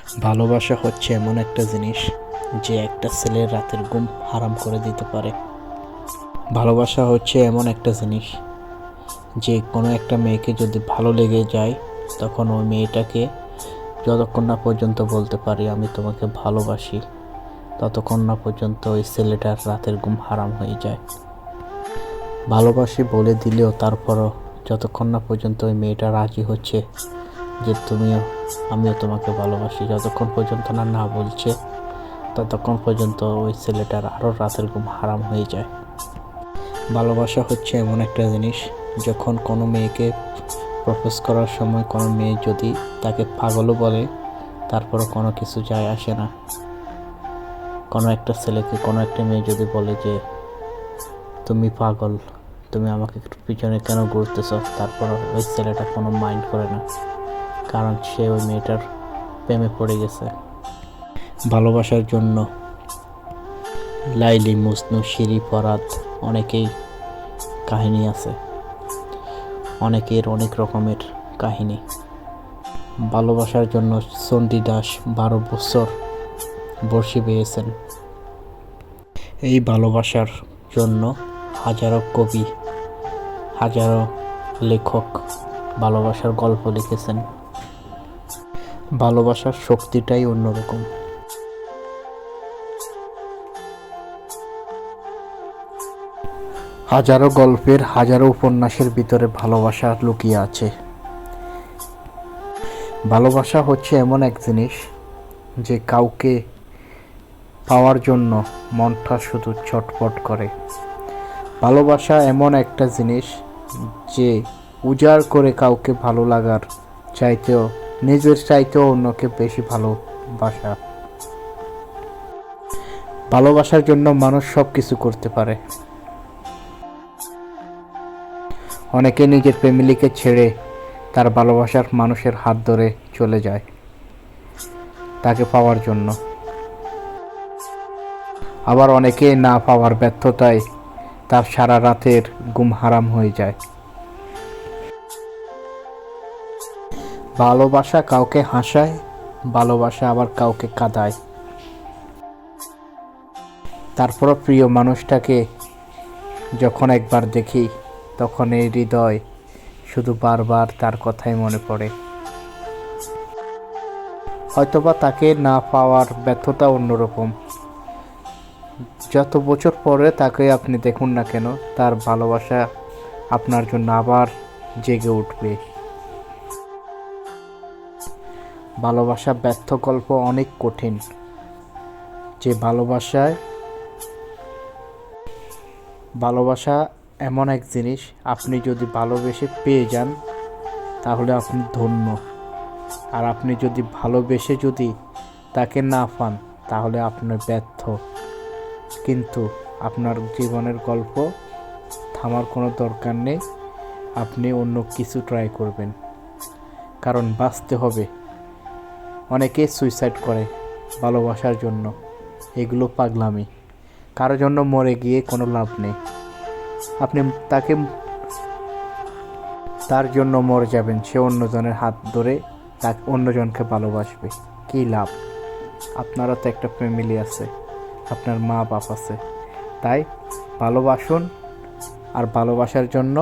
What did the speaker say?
ভালোবাসা হচ্ছে এমন একটা জিনিস যে একটা ছেলের রাতের ঘুম হারাম করে দিতে পারে। ভালোবাসা হচ্ছে এমন একটা জিনিস যে কোনো একটা মেয়েকে যদি ভালো লেগে যায়, তখন ওই মেয়েটাকে যতক্ষণ না পর্যন্ত বলতে পারি আমি তোমাকে ভালোবাসি, ততক্ষণ না পর্যন্ত ওই ছেলেটার রাতের ঘুম হারাম হয়ে যায়। ভালোবাসি বলে দিলেও তারপরও যতক্ষণ না পর্যন্ত ওই মেয়েটা রাজি হচ্ছে যে আমিও তোমাকে ভালোবাসি, যতক্ষণ পর্যন্ত না বলছে ততক্ষণ পর্যন্ত ওই ছেলেটার আরও রাতের ঘুম হারাম হয়ে যায়। ভালোবাসা হচ্ছে এমন একটা জিনিস, যখন কোনো মেয়েকে প্রপোজ করার সময় কোনো মেয়ে যদি তাকে পাগলও বলে, তারপরও কোনো কিছু যায় আসে না। কোনো একটা ছেলেকে কোনো একটা মেয়ে যদি বলে যে তুমি পাগল, তুমি আমাকে পিছনে কেন ঘুরতেছ, তারপর ওই ছেলেটা কোনো মাইন্ড করে না, কারণ সে ওই মেয়েটার প্রেমে পড়ে গেছে। ভালোবাসার জন্য লাইলি, মজনু, শিরি, ফরাদ অনেকেই কাহিনী আছে, অনেকের অনেক রকমের কাহিনী। ভালোবাসার জন্য চণ্ডীদাস 12 বছর বর্ষি পেয়েছেন। এই ভালোবাসার জন্য হাজারো কবি, হাজারো লেখক ভালোবাসার গল্প লিখেছেন। ভালোবাসার শক্তিটাই অন্যরকম। হাজারো গল্পের, হাজারো উপন্যাসের ভিতরে ভালোবাসা লুকিয়ে আছে। ভালোবাসা হচ্ছে এমন এক জিনিস যে কাউকে পাওয়ার জন্য মনটা শুধু ছটফট করে। ভালোবাসা এমন একটা জিনিস যে উজাড় করে কাউকে ভালো লাগার চাইতেও, নিজের চাইতেও অন্যকে বেশি ভালোবাসা। ভালোবাসার জন্য মানুষ সব কিছু করতে পারে। অনেকে নিজের ফ্যামিলিকে ছেড়ে তার ভালোবাসার মানুষের হাত ধরে চলে যায় তাকে পাওয়ার জন্য। আবার অনেকে না পাওয়ার ব্যর্থতায় তার সারা রাতের ঘুম হারাম হয়ে যায়। ভালোবাসা কাউকে হাসায়, ভালোবাসা আবার কাউকে কাঁদায়। তারপরও প্রিয় মানুষটাকে যখন একবার দেখি, তখন এই হৃদয় শুধু বারবার তার কথাই মনে পড়ে। হয়তোবা তাকে না পাওয়ার ব্যর্থতা অন্যরকম। যত বছর পরে তাকে আপনি দেখুন না কেন, তার ভালোবাসা আপনার জন্য আবার জেগে উঠবে। ভালোবাসা ব্যর্থ গল্প অনেক কঠিন। যে ভালোবাসা এমন এক জিনিস, আপনি যদি ভালোবেসে পেয়ে যান তাহলে আপনি ধন্য, আর আপনি যদি ভালোবেসে যদি তাকে না পান তাহলে আপনি ব্যর্থ। কিন্তু আপনার জীবনের গল্প থামার কোনো দরকার নেই, আপনি অন্য কিছু ট্রাই করবেন, কারণ বাঁচতে হবে। অনেকে সুইসাইড করে ভালোবাসার জন্য, এগুলো পাগলামি। কারোর জন্য মরে গিয়ে কোনো লাভ নেই। আপনি তার জন্য মরে যাবেন, সে অন্যজনের হাত ধরে তাকে অন্যজনকে ভালোবাসবে, কী লাভ? আপনারও তো একটা ফ্যামিলি আছে, আপনার মা বাপ আছে। তাই ভালোবাসুন, আর ভালোবাসার জন্য